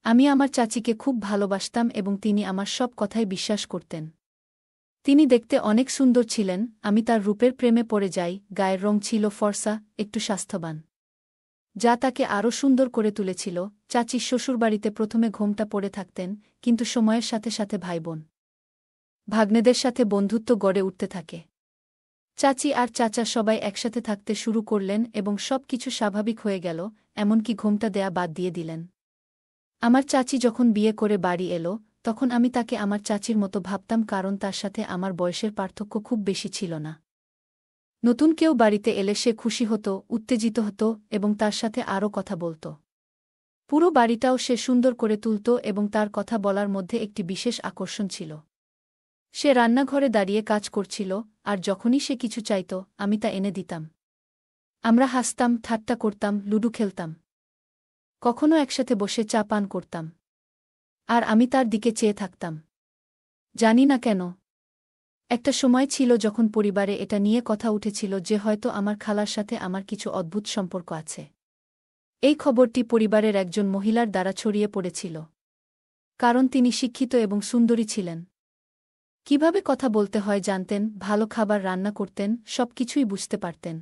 আমি আমার চাচিকে খুব ভালোবাসতাম এবং তিনি আমার সব কথায় বিশ্বাস করতেন। তিনি দেখতে অনেক সুন্দর ছিলেন, আমি তার রূপের প্রেমে পড়ে যাই, গায়ের রং ছিল ফর্সা, একটু স্বাস্থ্যবান, যা তাকে আরও সুন্দর করে তুলেছিল। চাচির শ্বশুরবাড়িতে প্রথমে ঘোমটা পড়ে থাকতেন, কিন্তু সময়ের সাথে সাথে ভাইবোন ভাগ্নেদের সাথে বন্ধুত্ব গড়ে উঠতে থাকে। চাচি আর চাচা সবাই একসাথে থাকতে শুরু করলেন এবং সব কিছু স্বাভাবিক হয়ে গেল, এমনকি ঘোমটা দেয়া বাদ দিয়ে দিলেন। আমার চাচি যখন বিয়ে করে বাড়ি এলো, তখন আমি তাকে আমার চাচির মতো ভাবতাম, কারণ তার সাথে আমার বয়সের পার্থক্য খুব বেশি ছিল না। নতুন কেউ বাড়িতে এলে সে খুশি হতো, উত্তেজিত হতো এবং তার সাথে আরও কথা বলত। পুরো বাড়িটাও সে সুন্দর করে তুলত এবং তার কথা বলার মধ্যে একটি বিশেষ আকর্ষণ ছিল। সে রান্নাঘরে দাঁড়িয়ে কাজ করছিল, আর যখনই সে কিছু চাইত, আমি তা এনে দিতাম। আমরা হাসতাম, ঠাট্টা করতাম, লুডো খেলতাম, কখনো একসাথে বসে চা পান করতাম। আর আমি তার দিকে চেয়ে থাকতাম, জানি না কেন। একটা সময় ছিল যখন পরিবারে এটা নিয়ে কথা উঠেছিল যে হয়তো আমার খালার সাথে আমার কিছু অদ্ভুত সম্পর্ক আছে। এই খবরটি পরিবারের একজন মহিলার দ্বারা ছড়িয়ে পড়েছিল, কারণ তিনি শিক্ষিত এবং সুন্দরী ছিলেন। কিভাবে কথা বলতে হয় জানতেন, ভালো খাবার রান্না করতেন, সবকিছুই বুঝতে পারতেন।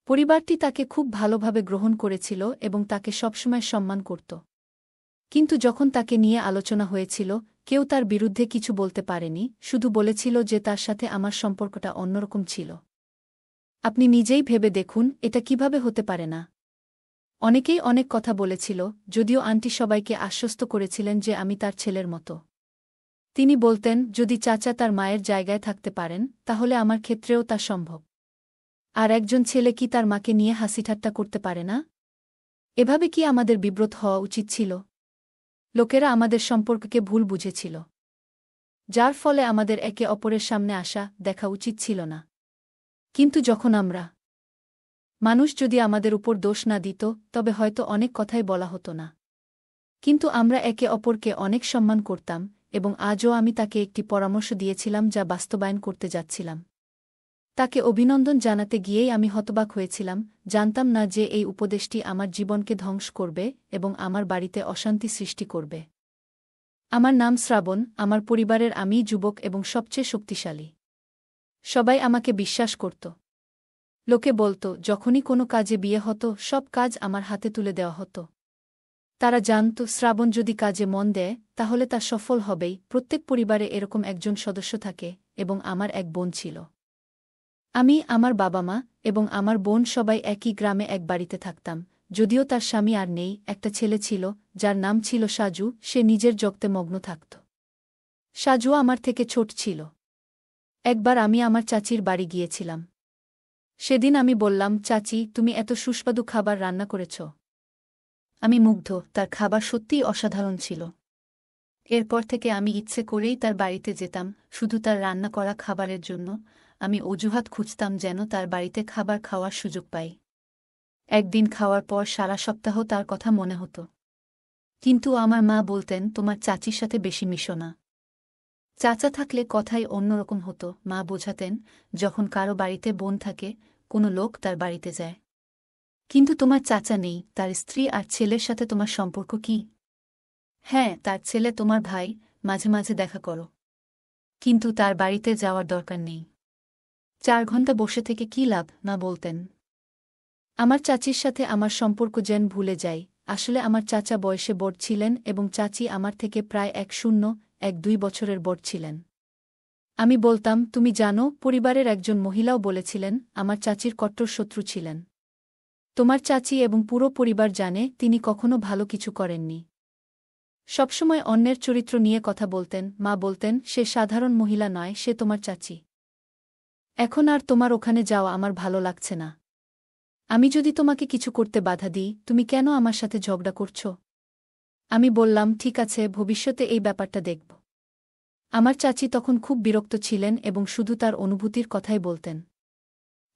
পরিবারটি তাকে খুব ভালোভাবে গ্রহণ করেছিল এবং তাকে সবসময় সম্মান করত। কিন্তু যখন তাকে নিয়ে আলোচনা হয়েছিল, কেউ তার বিরুদ্ধে কিছু বলতে পারেনি, শুধু বলেছিল যে তার সাথে আমার সম্পর্কটা অন্যরকম ছিল। আপনি নিজেই ভেবে দেখুন, এটা কিভাবে হতে পারে না। অনেকেই অনেক কথা বলেছিল, যদিও আন্টি সবাইকে আশ্বস্ত করেছিলেন যে আমি তার ছেলের মতো। তিনি বলতেন, যদি চাচা তার মায়ের জায়গায় থাকতে পারেন, তাহলে আমার ক্ষেত্রেও তা সম্ভব। আর একজন ছেলে কি তার মাকে নিয়ে হাসিঠাট্টা করতে পারে না? এভাবে কি আমাদের বিব্রত হওয়া উচিত ছিল? লোকেরা আমাদের সম্পর্ককে ভুল বুঝেছিল, যার ফলে আমাদের একে অপরের সামনে আসা দেখা উচিত ছিল না। কিন্তু যখন মানুষ যদি আমাদের উপর দোষ না দিত, তবে হয়তো অনেক কথাই বলা হতো না। কিন্তু আমরা একে অপরকে অনেক সম্মান করতাম, এবং আজও আমি তাকে একটি পরামর্শ দিয়েছিলাম যা বাস্তবায়ন করতে যাচ্ছিলাম। তাকে অভিনন্দন জানাতে গিয়েই আমি হতবাক হয়েছিলাম, জানতাম না যে এই উপদেশটি আমার জীবনকে ধ্বংস করবে এবং আমার বাড়িতে অশান্তি সৃষ্টি করবে। আমার নাম শ্রাবণ, আমার পরিবারের আমিই যুবক এবং সবচেয়ে শক্তিশালী। সবাই আমাকে বিশ্বাস করত। লোকে বলত, যখনই কোনো কাজে বিয়ে হতো, সব কাজ আমার হাতে তুলে দেওয়া হতো। তারা জানত, শ্রাবণ যদি কাজে মন দেয়, তাহলে তা সফল হবেই। প্রত্যেক পরিবারে এরকম একজন সদস্য থাকে, এবং আমার এক বোন ছিল। আমি, আমার বাবা মা এবং আমার বোন সবাই একই গ্রামে এক বাড়িতে থাকতাম। যদিও তার স্বামী আর নেই, একটা ছেলে ছিল, যার নাম ছিল সাজু। সে নিজের জগতে মগ্ন থাকত। সাজু আমার থেকে ছোট ছিল। একবার আমি আমার চাচির বাড়ি গিয়েছিলাম। সেদিন আমি বললাম, চাচি, তুমি এত সুস্বাদু খাবার রান্না করেছ। আমি মুগ্ধ, তার খাবার সত্যিই অসাধারণ ছিল। এরপর থেকে আমি ইচ্ছে করেই তার বাড়িতে যেতাম, শুধু তার রান্না করা খাবারের জন্য। আমি অজুহাত খুঁজতাম যেন তার বাড়িতে খাবার খাওয়ার সুযোগ পাই। একদিন খাওয়ার পর সারা সপ্তাহ তার কথা মনে হতো। কিন্তু আমার মা বলতেন, তোমার চাচির সাথে বেশি মিশো না। চাচা থাকলে কথাই অন্যরকম হতো। মা বোঝাতেন, যখন কারো বাড়িতে বোন থাকে, কোনো লোক তার বাড়িতে যায়। কিন্তু তোমার চাচা নেই, তার স্ত্রী আর ছেলের সাথে তোমার সম্পর্ক কি? হ্যাঁ, তার ছেলে তোমার ভাই, মাঝে মাঝে দেখা করো। কিন্তু তার বাড়িতে যাওয়ার দরকার নেই। 4 ঘন্টা বসে থেকে কী লাভ, মা বলতেন। আমার চাচির সাথে আমার সম্পর্ক যেন ভুলে যাই। আসলে আমার চাচা বয়সে বড় ছিলেন এবং চাচি আমার থেকে প্রায় 1-2 বছরের বড় ছিলেন। আমি বলতাম, তুমি জানো, পরিবারের একজন মহিলাও বলেছিলেন, আমার চাচির কট্টর শত্রু ছিলেন। তোমার চাচি এবং পুরো পরিবার জানে তিনি কখনো ভালো কিছু করেননি। সবসময় অন্যের চরিত্র নিয়ে কথা বলতেন। মা বলতেন, সে সাধারণ মহিলা নয়, সে তোমার চাচি। এখন আর তোমার ওখানে যাওয়া আমার ভালো লাগছে না। আমি যদি তোমাকে কিছু করতে বাধা দিই, তুমি কেন আমার সাথে ঝগড়া করছ? আমি বললাম, ঠিক আছে, ভবিষ্যতে এই ব্যাপারটা দেখব। আমার চাচি তখন খুব বিরক্ত ছিলেন এবং শুধু তার অনুভূতির কথাই বলতেন।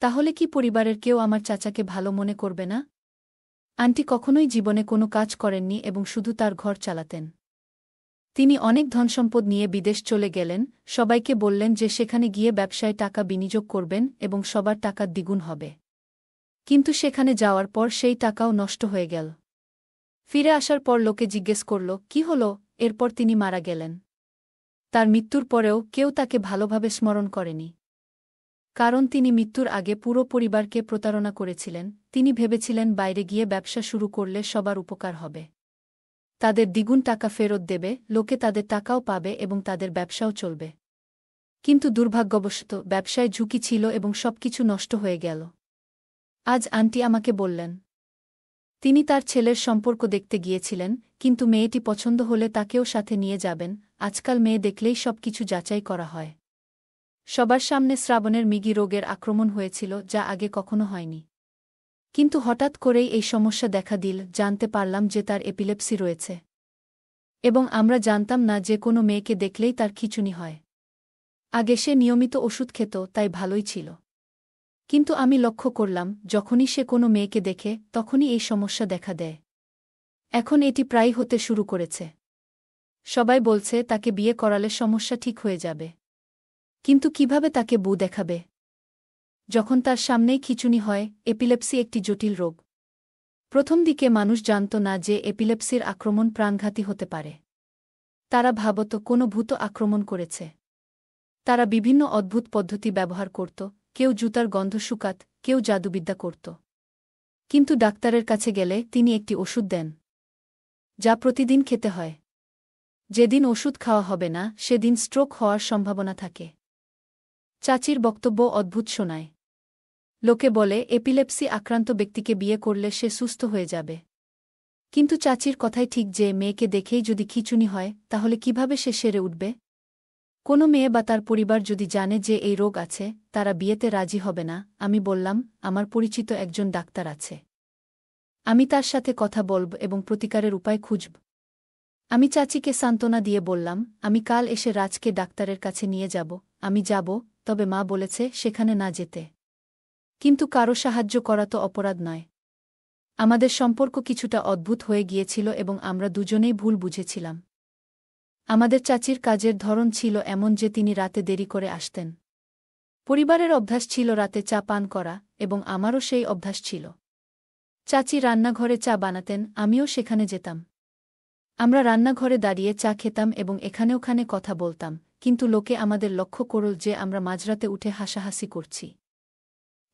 তাহলে কি পরিবারের কেউ আমার চাচাকে ভালো মনে করবে না? আন্টি কখনোই জীবনে কোনো কাজ করেননি এবং শুধু তার ঘর চালাতেন। তিনি অনেক ধনসম্পদ নিয়ে বিদেশ চলে গেলেন, সবাইকে বললেন যে সেখানে গিয়ে ব্যবসায় টাকা বিনিয়োগ করবেন এবং সবার টাকা দ্বিগুণ হবে। কিন্তু সেখানে যাওয়ার পর সেই টাকাও নষ্ট হয়ে গেল। ফিরে আসার পর লোকে জিজ্ঞেস করল কি হল। এরপর তিনি মারা গেলেন। তার মৃত্যুর পরেও কেউ তাকে ভালোভাবে স্মরণ করেনি। কারণ তিনি মৃত্যুর আগে পুরো পরিবারকে প্রতারণা করেছিলেন। তিনি ভেবেছিলেন বাইরে গিয়ে ব্যবসা শুরু করলে সবার উপকার হবে। তাদের দ্বিগুণ টাকা ফেরত দেবে, লোকে তাদের টাকাও পাবে এবং তাদের ব্যবসাও চলবে। কিন্তু দুর্ভাগ্যবশত ব্যবসায় ঝুঁকি ছিল এবং সবকিছু নষ্ট হয়ে গেল। আজ আন্টি আমাকে বললেন তিনি তার ছেলের সম্পর্ক দেখতে গিয়েছিলেন, কিন্তু মেয়েটি পছন্দ হলে তাকেও সাথে নিয়ে যাবেন। আজকাল মেয়ে দেখলেই সবকিছু যাচাই করা হয়। সবার সামনে শ্রাবণের মৃগী রোগের আক্রমণ হয়েছিল, যা আগে কখনো হয়নি। কিন্তু হঠাৎ করেই এই সমস্যা দেখা দিল। জানতে পারলাম যে তার এপিলেপসি রয়েছে। এবং আমরা জানতাম না যে কোনো মেয়েকে দেখলেই তার খিঁচুনি হয়। আগে সে নিয়মিত ওষুধ খেত, তাই ভালোই ছিল। কিন্তু আমি লক্ষ্য করলাম যখনই সে কোনো মেয়েকে দেখে তখনই এই সমস্যা দেখা দেয়। এখন এটি প্রায় হতে শুরু করেছে। সবাই বলছে তাকে বিয়ে করালে সমস্যা ঠিক হয়ে যাবে। কিন্তু কিভাবে তাকে বউ দেখাবে যখন তার সামনেই খিঁচুনি হয়? এপিলেপসি একটি জটিল রোগ। প্রথম দিকে মানুষ জানত না যে এপিলেপসির আক্রমণ প্রাণঘাতী হতে পারে। তারা ভাবত কোনো ভূত আক্রমণ করেছে। তারা বিভিন্ন অদ্ভুত পদ্ধতি ব্যবহার করত, কেউ জুতার গন্ধ শুকাত, কেউ জাদুবিদ্যা করত। কিন্তু ডাক্তারের কাছে গেলে তিনি একটি ওষুধ দেন, যা প্রতিদিন খেতে হয়। যেদিন ওষুধ খাওয়া হবে না সেদিন স্ট্রোক হওয়ার সম্ভাবনা থাকে। চাচির বক্তব্য অদ্ভুত শোনায়। লোকে বলে এপিলেপসি আক্রান্ত ব্যক্তিকে বিয়ে করলে সে সুস্থ হয়ে যাবে। কিন্তু চাচির কথাই ঠিক যে মেয়েকে দেখেই যদি খিঁচুনি হয় তাহলে কিভাবে সে সেরে উঠবে? কোনো মেয়ে বা তার পরিবার যদি জানে যে এই রোগ আছে, তারা বিয়েতে রাজি হবে না। আমি বললাম আমার পরিচিত একজন ডাক্তার আছে, আমি তার সাথে কথা বলব এবং প্রতিকারের উপায় খুঁজব। আমি চাচিকে সান্ত্বনা দিয়ে বললাম আমি কাল এসে রাজকে ডাক্তারের কাছে নিয়ে যাব। আমি যাব, তবে মা বলেছে সেখানে না যেতে। কিন্তু কারো সাহায্য করা তো অপরাধ নয়। আমাদের সম্পর্ক কিছুটা অদ্ভুত হয়ে গিয়েছিল এবং আমরা দুজনেই ভুল বুঝেছিলাম। আমাদের চাচির কাজের ধরন ছিল এমন যে তিনি রাতে দেরি করে আসতেন। পরিবারের অভ্যাস ছিল রাতে চা পান করা, এবং আমারও সেই অভ্যাস ছিল। চাচি রান্নাঘরে চা বানাতেন, আমিও সেখানে যেতাম। আমরা রান্নাঘরে দাঁড়িয়ে চা খেতাম এবং এখানে ওখানে কথা বলতাম, কিন্তু লোকে আমাদের লক্ষ্য করল যে আমরা মাঝরাতে উঠে হাসাহাসি করছি।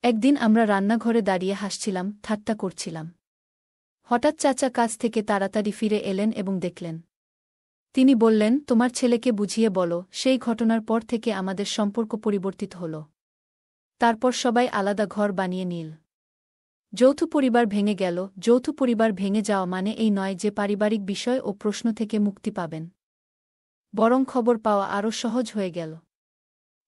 একদিন আমরা রান্নাঘরে দাঁড়িয়ে হাসছিলাম, ঠাট্টা করছিলাম। হঠাৎ চাচা কাজ থেকে তাড়াতাড়ি ফিরে এলেন এবং দেখলেন। তিনি বললেন তোমার ছেলেকে বুঝিয়ে বলো। সেই ঘটনার পর থেকে আমাদের সম্পর্ক পরিবর্তিত হল। তারপর সবাই আলাদা ঘর বানিয়ে নিল। যৌথ পরিবার ভেঙে গেল। যৌথ পরিবার ভেঙে যাওয়া মানে এই নয় যে পারিবারিক বিষয় ও প্রশ্ন থেকে মুক্তি পাবেন, বরং খবর পাওয়া আরও সহজ হয়ে গেল।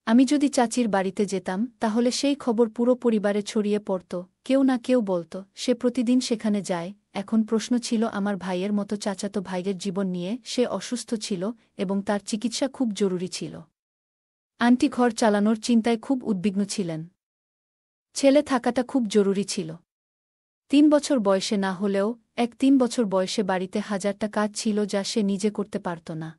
আমি যদি চাচির বাড়িতে যেতাম তাহলে সেই খবর পুরো পরিবারে ছড়িয়ে পড়ত। কেউ না কেউ বলত সে প্রতিদিন সেখানে যায়। এখন প্রশ্ন ছিল আমার ভাইয়ের মতো চাচাতো ভাইয়ের জীবন নিয়ে। সে অসুস্থ ছিল এবং তার চিকিৎসা খুব জরুরি ছিল। আন্টি ঘর চালানোর চিন্তায় খুব উদ্বিগ্ন ছিলেন। ছেলে থাকাটা খুব জরুরি ছিল। 3 বছর বয়সে না হলেও 3 বছর বয়সে বাড়িতে হাজারটা কাজ ছিল যা সে নিজে করতে পারত না।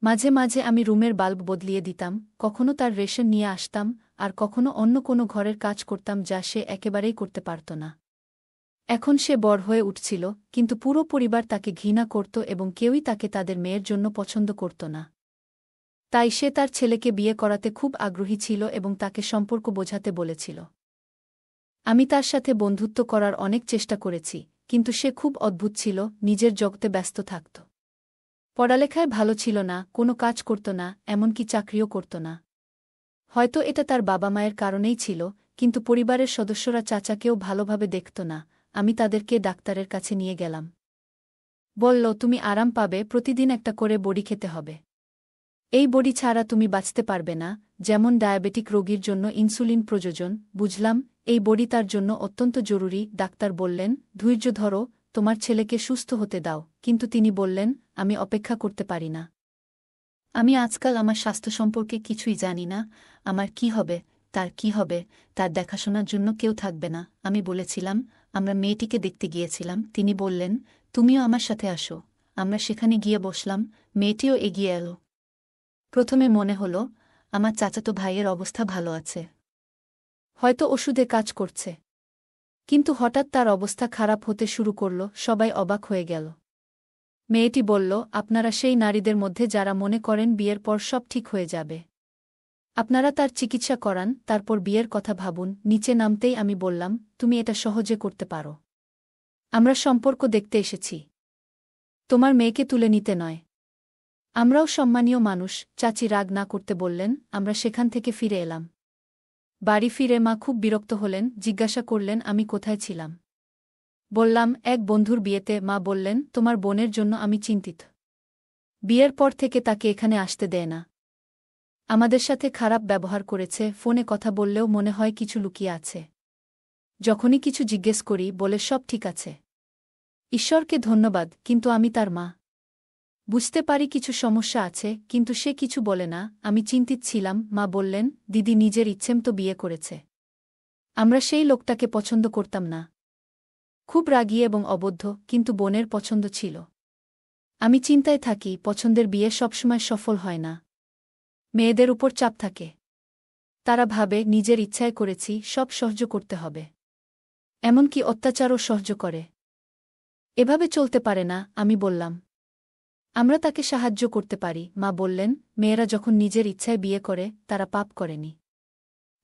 মাঝে মাঝে আমি রুমের বাল্ব বদলিয়ে দিতাম, কখনো তার রেশন নিয়ে আসতাম, আর কখনো অন্য কোনো ঘরের কাজ করতাম যা সে একেবারেই করতে পারত না। এখন সে বড় হয়ে উঠছিল, কিন্তু পুরো পরিবার তাকে ঘৃণা করত এবং কেউই তাকে তাদের মেয়ের জন্য পছন্দ করত না। তাই সে তার ছেলেকে বিয়ে করাতে খুব আগ্রহী ছিল এবং তাকে সম্পর্ক বোঝাতে বলেছিল। আমি তার সাথে বন্ধুত্ব করার অনেক চেষ্টা করেছি, কিন্তু সে খুব অদ্ভুত ছিল, নিজের জগতে ব্যস্ত থাকত। পড়ালেখায় ভালো ছিল না, কোনো কাজ করত না, এমনকি চাকরিও করত না। হয়তো এটা তার বাবা মায়ের কারণেই ছিল, কিন্তু পরিবারের সদস্যরা চাচাকেও ভালোভাবে দেখত না। আমি তাদেরকে ডাক্তারের কাছে নিয়ে গেলাম। বলল তুমি আরাম পাবে, প্রতিদিন একটা করে বড়ি খেতে হবে। এই বড়ি ছাড়া তুমি বাঁচতে পারবে না, যেমন ডায়াবেটিক রোগীর জন্য ইনসুলিন প্রয়োজন। বুঝলাম এই বড়ি তার জন্য অত্যন্ত জরুরি। ডাক্তার বললেন ধৈর্য ধরো, তোমার ছেলেকে সুস্থ হতে দাও। কিন্তু তিনি বললেন আমি অপেক্ষা করতে পারি না। আমি আজকাল আমার স্বাস্থ্য সম্পর্কে কিছুই জানি না। আমার কি হবে, তার কি হবে, তার দেখাশোনার জন্য কেউ থাকবে না। আমি বলেছিলাম আমরা মেয়েটিকে দেখতে গিয়েছিলাম। তিনি বললেন তুমিও আমার সাথে আসো। আমরা সেখানে গিয়ে বসলাম, মেয়েটিও এগিয়ে এলো। প্রথমে মনে হল আমার চাচাতো ভাইয়ের অবস্থা ভালো আছে, হয়তো ওষুধে কাজ করছে। কিন্তু হঠাৎ তার অবস্থা খারাপ হতে শুরু করল, সবাই অবাক হয়ে গেল। মেয়েটি বলল, আপনারা সেই নারীদের মধ্যে যারা মনে করেন বিয়ের পর সব ঠিক হয়ে যাবে। আপনারা তার চিকিৎসা করান, তারপর বিয়ের কথা ভাবুন। নিচে নামতেই আমি বললাম, তুমি এটা সহজে করতে পারো। আমরা সম্পর্ক দেখতে এসেছি, তোমার মেয়েকে তুলে নিতে নয়। আমরাও সম্মানীয় মানুষ। চাচি রাগ না করতে বললেন। আমরা সেখান থেকে ফিরে এলাম। বাড়ি ফিরে মা খুব বিরক্ত হলেন, জিজ্ঞাসা করলেন আমি কোথায় ছিলাম। বললাম, এক বন্ধুর বিয়েতে। মা বললেন, তোমার বোনের জন্য আমি চিন্তিত। বিয়ের পর থেকে তাকে এখানে আসতে দেয় না। আমাদের সাথে খারাপ ব্যবহার করেছে, ফোনে কথা বললেও মনে হয় কিছু লুকিয়ে আছে। যখনই কিছু জিজ্ঞেস করি বলে সব ঠিক আছে। ঈশ্বরকে ধন্যবাদ, কিন্তু আমি তার মা। বুঝতে পারি কিছু সমস্যা আছে, কিন্তু সে কিছু বলে না। আমি চিন্তিত ছিলাম। মা বললেন, দিদি নিজের ইচ্ছেমতো বিয়ে করেছে। আমরা সেই লোকটাকে পছন্দ করতাম না। খুব রাগী এবং অবদ্ধ, কিন্তু বোনের পছন্দ ছিল। আমি চিন্তায় থাকি, পছন্দের বিয়ে সবসময় সফল হয় না। মেয়েদের উপর চাপ থাকে। তারা ভাবে নিজের ইচ্ছায় করেছি, সব সহ্য করতে হবে। এমনকি অত্যাচারও সহ্য করে। এভাবে চলতে পারে না। আমি বললাম, আমরা তাকে সাহায্য করতে পারি। মা বললেন, মেয়েরা যখন নিজের ইচ্ছায় বিয়ে করে তারা পাপ করেনি।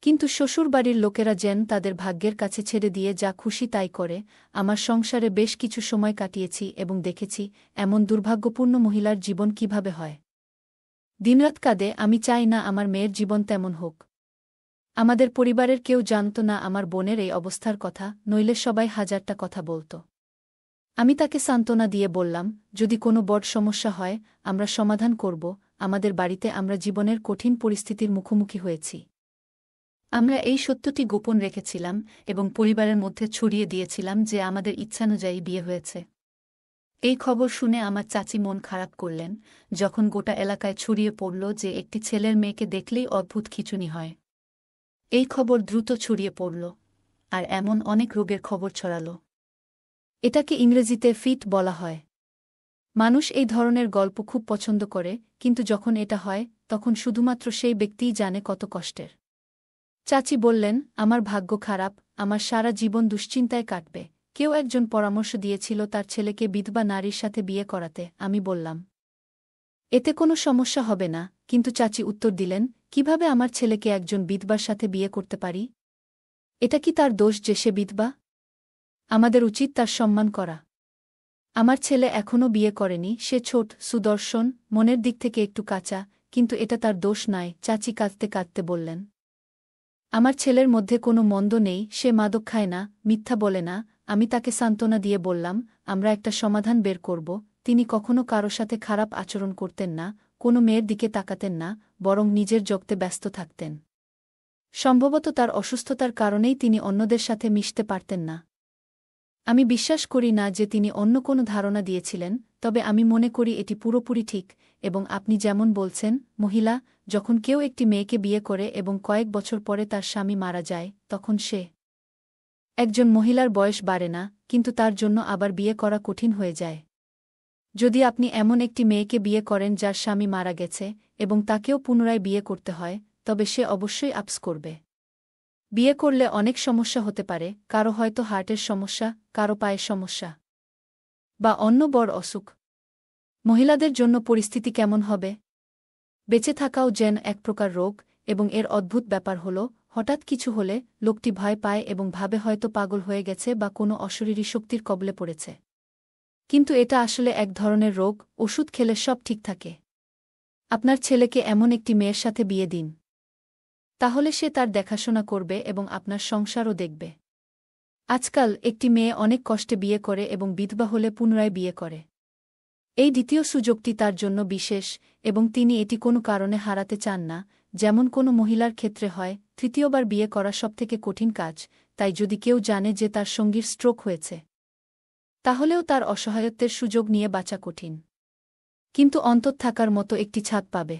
কিন্তু শ্বশুরবাড়ির লোকেরা যেন তাদের ভাগ্যের কাছে ছেড়ে দিয়ে যা খুশি তাই করে। আমার সংসারে বেশ কিছু সময় কাটিয়েছি এবং দেখেছি এমন দুর্ভাগ্যপূর্ণ মহিলার জীবন কিভাবে হয়। দিনরাত কাঁদে। আমি চাই না আমার মেয়ের জীবন তেমন হোক। আমাদের পরিবারের কেউ জানত না আমার বোনের এই অবস্থার কথা, নইলে সবাই হাজারটা কথা বলত। আমি তাকে সান্ত্বনা দিয়ে বললাম, যদি কোনো বড় সমস্যা হয় আমরা সমাধান করব। আমাদের বাড়িতে আমরা জীবনের কঠিন পরিস্থিতির মুখোমুখি হয়েছি। আমরা এই সত্যটি গোপন রেখেছিলাম এবং পরিবারের মধ্যে ছড়িয়ে দিয়েছিলাম যে আমাদের ইচ্ছানুযায়ী বিয়ে হয়েছে। এই খবর শুনে আমার চাচি মন খারাপ করলেন। যখন গোটা এলাকায় ছড়িয়ে পড়ল যে একটি ছেলের মেয়েকে দেখলেই অদ্ভুত খিঁচুনি হয়। এই খবর দ্রুত ছড়িয়ে পড়ল, আর এমন অনেক রোগের খবর ছড়াল। এটাকে ইংরেজিতে ফিট বলা হয়। মানুষ এই ধরনের গল্প খুব পছন্দ করে, কিন্তু যখন এটা হয় তখন শুধুমাত্র সেই ব্যক্তিই জানে কত কষ্টের। চাচি বললেন, আমার ভাগ্য খারাপ, আমার সারা জীবন দুশ্চিন্তায় কাটবে। কেউ একজন পরামর্শ দিয়েছিল তার ছেলেকে বিধবা নারীর সাথে বিয়ে করাতে। আমি বললাম, এতে কোনো সমস্যা হবে না। কিন্তু চাচি উত্তর দিলেন, কিভাবে আমার ছেলেকে একজন বিধবার সাথে বিয়ে করতে পারি? এটা কি তার দোষ যে সে বিধবা? আমাদের উচিত তার সম্মান করা। আমার ছেলে এখনও বিয়ে করেনি, সে ছোট, সুদর্শন, মনের দিক থেকে একটু কাঁচা, কিন্তু এটা তার দোষ নয়। চাচি কাঁদতে কাঁদতে বললেন, আমার ছেলের মধ্যে কোনো মন্দ নেই, সে মাদক খায় না, মিথ্যা বলে না। আমি তাকে সান্ত্বনা দিয়ে বললাম, আমরা একটা সমাধান বের করব। তিনি কখনো কারো সাথে খারাপ আচরণ করতেন না, কোনো মেয়ের দিকে তাকাতেন না, বরং নিজের জগতে ব্যস্ত থাকতেন। সম্ভবত তার অসুস্থতার কারণেই তিনি অন্যদের সাথে মিশতে পারতেন না। আমি বিশ্বাস করি না যে তিনি অন্য কোনো ধারণা দিয়েছিলেন, তবে আমি মনে করি এটি পুরোপুরি ঠিক। এবং আপনি যেমন বলছেন, মহিলা, যখন কেউ একটি মেয়েকে বিয়ে করে এবং কয়েক বছর পরে তার স্বামী মারা যায়, তখন সে একজন মহিলার বয়স বাড়ে না, কিন্তু তার জন্য আবার বিয়ে করা কঠিন হয়ে যায়। যদি আপনি এমন একটি মেয়েকে বিয়ে করেন যার স্বামী মারা গেছে এবং তাকেও পুনরায় বিয়ে করতে হয়, তবে সে অবশ্যই আপস করবে। বিয়ে করলে অনেক সমস্যা হতে পারে, কারো হয়তো হার্টের সমস্যা, কারো পায়ের সমস্যা, বা অন্য বড় অসুখ। মহিলাদের জন্য পরিস্থিতি কেমন হবে? বেঁচে থাকাও যেন এক প্রকার রোগ, এবং এর অদ্ভুত ব্যাপার হল, হঠাৎ কিছু হলে লোকটি ভয় পায় এবং ভাবে হয়তো পাগল হয়ে গেছে বা কোনো অশরীরী শক্তির কবলে পড়েছে। কিন্তু এটা আসলে এক ধরনের রোগ, ওষুধ খেলে সব ঠিক থাকে। আপনার ছেলেকে এমন একটি মেয়ের সাথে বিয়ে দিন। তাহলে সে তার দেখাশোনা করবে এবং আপনার সংসারও দেখবে। আজকাল একটি মেয়ে অনেক কষ্টে বিয়ে করে এবং বিধবা হলে পুনরায় বিয়ে করে। এই দ্বিতীয় সুযোগটি তার জন্য বিশেষ, এবং তিনি এটি কোনো কারণে হারাতে চান না। যেমন কোনো মহিলার ক্ষেত্রে হয়, তৃতীয়বার বিয়ে করা সবথেকে কঠিন কাজ। তাই যদি কেউ জানে যে তার সঙ্গীর স্ট্রোক হয়েছে, তাহলেও তার অসহায়ত্বের সুযোগ নিয়ে বাঁচা কঠিন। কিন্তু অন্তত থাকার মতো একটি ছাদ পাবে।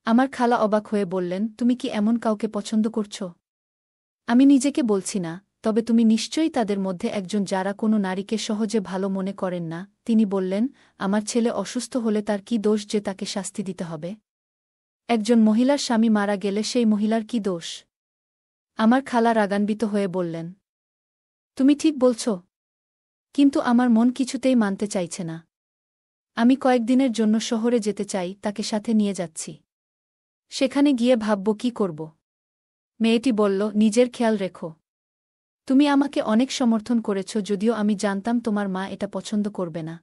আমার খালা অবাক হয়ে বললেন, তুমি কি এমন কাউকে পছন্দ করছ? আমি নিজেকে বলছি না, তবে তুমি নিশ্চয়ই তাদের মধ্যে একজন যারা কোনো নারীকে সহজে ভালো মনে করেন না। তিনি বললেন, আমার ছেলে অসুস্থ হলে তার কি দোষ যে তাকে শাস্তি দিতে হবে? একজন মহিলার স্বামী মারা গেলে সেই মহিলার কি দোষ? আমার খালা রাগান্বিত হয়ে বললেন, তুমি ঠিক বলছ, কিন্তু আমার মন কিছুতেই মানতে চাইছে না। আমি কয়েকদিনের জন্য শহরে যেতে চাই, তাকে সাথে নিয়ে যাচ্ছি। সেখানে গিয়ে ভাবব কি করব। মেয়েটি বলল, নিজের খেয়াল রেখো। তুমি আমাকে অনেক সমর্থন করেছ, যদিও আমি জানতাম তোমার মা এটা পছন্দ করবে না।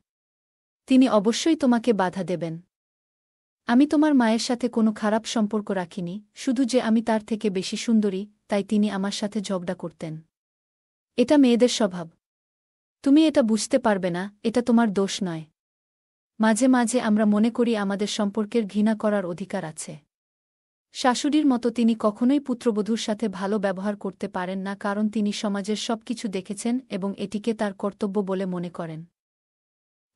তিনি অবশ্যই তোমাকে বাধা দেবেন। আমি তোমার মায়ের সাথে কোনো খারাপ সম্পর্ক রাখিনি, শুধু যে আমি তার থেকে বেশি সুন্দরী, তাই তিনি আমার সাথে ঝগড়া করতেন। এটা মেয়েদের স্বভাব। তুমি এটা বুঝতে পারবে না, এটা তোমার দোষ নয়। মাঝে মাঝে আমরা মনে করি আমাদের সম্পর্কের ঘৃণা করার অধিকার আছে। শাশুড়ির মতো তিনি কখনোই পুত্রবধূর সাথে ভালো ব্যবহার করতে পারেন না, কারণ তিনি সমাজের সবকিছু দেখেছেন এবং এটিকে তার কর্তব্য বলে মনে করেন।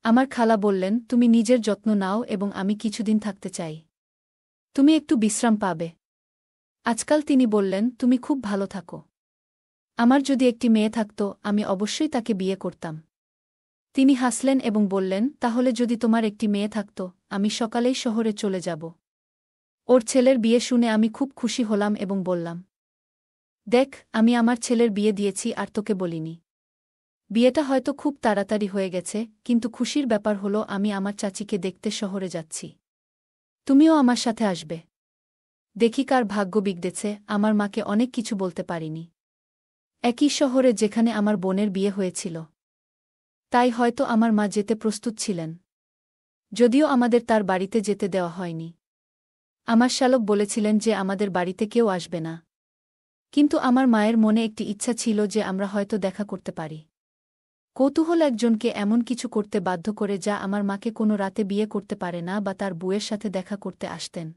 আমার খালা বললেন, তুমি নিজের যত্ন নাও এবং আমি কিছুদিন থাকতে চাই। তুমি একটু বিশ্রাম পাবে। আজকাল তিনি বললেন, তুমি খুব ভালো থাকো। আমার যদি একটি মেয়ে থাকত, আমি অবশ্যই তাকে বিয়ে করতাম। তিনি হাসলেন এবং বললেন, তাহলে যদি তোমার একটি মেয়ে থাকত, আমি সকালেই শহরে চলে যাব। ওর ছেলের বিয়ে শুনে আমি খুব খুশি হলাম এবং বললাম, দেখ, আমি আমার ছেলের বিয়ে দিয়েছি আর তোকে বলিনি। বিয়েটা হয়তো খুব তাড়াতাড়ি হয়ে গেছে, কিন্তু খুশির ব্যাপার হলো আমি আমার চাচিকে দেখতে শহরে যাচ্ছি। তুমিও আমার সাথে আসবে। দেখি কার ভাগ্য বিগড়েছে, আমার মাকে অনেক কিছু বলতে পারিনি। একই শহরে যেখানে আমার বোনের বিয়ে হয়েছিল। তাই হয়তো আমার মা যেতে প্রস্তুত ছিলেন। যদিও আমাদের তার বাড়িতে যেতে দেওয়া হয়নি। আমার শ্যালক বলেছিলেন যে আমাদের বাড়িতে কেউ আসবে না। কিন্তু আমার মায়ের মনে একটি ইচ্ছা ছিল যে আমরা হয়তো দেখা করতে পারি। কৌতূহল একজনকে এমন কিছু করতে বাধ্য করে যা আমার মাকে কোনো রাতে বিয়ে করতে পারে না বা তার বউয়ের সাথে দেখা করতে আসতেন।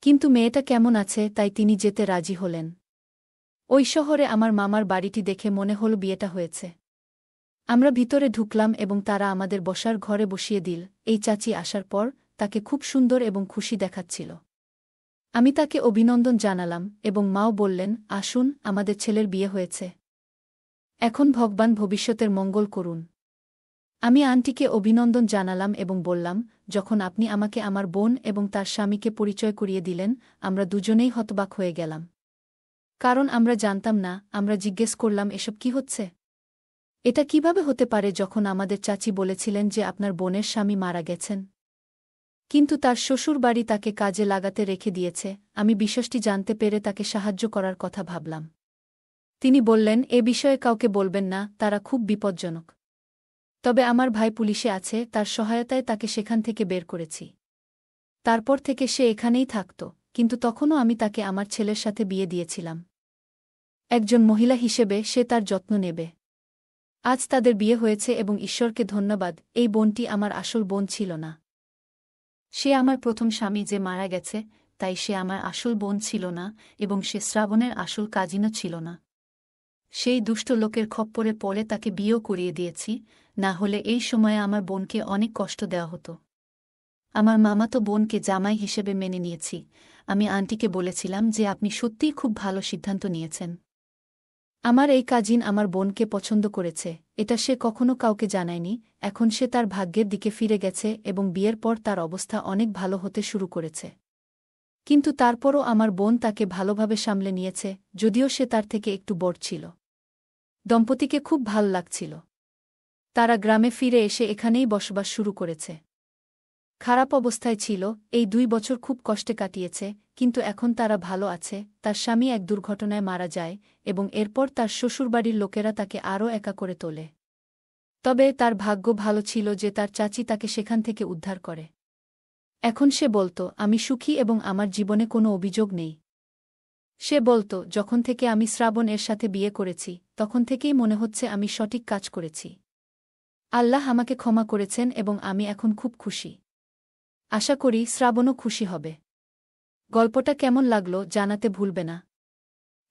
কিন্তু মেয়েটা কেমন আছে তাই তিনি যেতে রাজি হলেন। ওই শহরে আমার মামার বাড়িটি দেখে মনে হল বিয়েটা হয়েছে। আমরা ভিতরে ঢুকলাম এবং তারা আমাদের বসার ঘরে বসিয়ে দিল। এই চাচি আসার পর তাকে খুব সুন্দর এবং খুশি দেখাচ্ছিল। আমি তাকে অভিনন্দন জানালাম এবং মাও বললেন, আসুন, আমাদের ছেলের বিয়ে হয়েছে। এখন ভগবান ভবিষ্যতের মঙ্গল করুন। আমি আন্টিকে অভিনন্দন জানালাম এবং বললাম, যখন আপনি আমাকে আমার বোন এবং তার স্বামীকে পরিচয় করিয়ে দিলেন, আমরা দুজনেই হতবাক হয়ে গেলাম। কারণ আমরা জানতাম না। আমরা জিজ্ঞেস করলাম, এসব কি হচ্ছে? এটা কিভাবে হতে পারে যখন আমাদের চাচি বলেছিলেন যে আপনার বোনের স্বামী মারা গেছেন? কিন্তু তার শ্বশুরবাড়ি তাকে কাজে লাগাতে রেখে দিয়েছে। আমি বিষয়টি জানতে পেরে তাকে সাহায্য করার কথা ভাবলাম। তিনি বললেন, এ বিষয়ে কাউকে বলবেন না, তারা খুব বিপজ্জনক। তবে আমার ভাই পুলিশে আছে, তার সহায়তায় তাকে সেখান থেকে বের করেছি। তারপর থেকে সে এখানেই থাকত, কিন্তু তখনও আমি তাকে আমার ছেলের সাথে বিয়ে দিয়েছিলাম। একজন মহিলা হিসেবে সে তার যত্ন নেবে। আজ তাদের বিয়ে হয়েছে এবং ঈশ্বরকে ধন্যবাদ, এই বোনটি আমার আসল বোন ছিল না। সে আমার প্রথম স্বামী যে মারা গেছে, তাই সে আমার আসল বোন ছিল না এবং সে শ্রাবণের আসল কাজিনও ছিল না। সেই দুষ্ট লোকের খপ্পরে পড়ে তাকে বিয়েও করিয়ে দিয়েছি, না হলে এই সময়ে আমার বোনকে অনেক কষ্ট দেওয়া হতো। আমার মামাতো বোনকে জামাই হিসেবে মেনে নিয়েছি। আমি আন্টিকে বলেছিলাম যে আপনি সত্যিই খুব ভালো সিদ্ধান্ত নিয়েছেন। আমার এই কাজিন আমার বোনকে পছন্দ করেছে, এটা সে কখনো কাউকে জানায়নি। এখন সে তার ভাগ্যের দিকে ফিরে গেছে এবং বিয়ের পর তার অবস্থা অনেক ভালো হতে শুরু করেছে। কিন্তু তারপরও আমার বোন তাকে ভালোভাবে সামলে নিয়েছে, যদিও সে তার থেকে একটু বড় ছিল। দম্পতিকে খুব ভাল লাগছিল। তারা গ্রামে ফিরে এসে এখানেই বসবাস শুরু করেছে। খারাপ অবস্থায় ছিল, এই 2 বছর খুব কষ্টে কাটিয়েছে, কিন্তু এখন তারা ভালো আছে। তার স্বামী এক দুর্ঘটনায় মারা যায় এবং এরপর তার শ্বশুরবাড়ির লোকেরা তাকে আরও একা করে তোলে। তবে তার ভাগ্য ভালো ছিল যে তার চাচি তাকে সেখান থেকে উদ্ধার করে। এখন সে বলত, আমি সুখী এবং আমার জীবনে কোনো অভিযোগ নেই। সে বলত, যখন থেকে আমি শ্রাবণ এর সাথে বিয়ে করেছি, তখন থেকেই মনে হচ্ছে আমি সঠিক কাজ করেছি। আল্লাহ আমাকে ক্ষমা করেছেন এবং আমি এখন খুব খুশি। আশা করি শ্রাবণও খুশি হবে। গল্পটা কেমন লাগলো জানাতে ভুলবে না।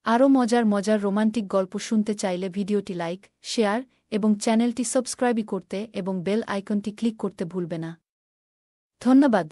আরও মজার মজার রোমান্টিক গল্প শুনতে চাইলে ভিডিওটি লাইক, শেয়ার এবং চ্যানেলটি সাবস্ক্রাইব করতে এবং বেল আইকনটি ক্লিক করতে ভুলবে না। ধন্যবাদ।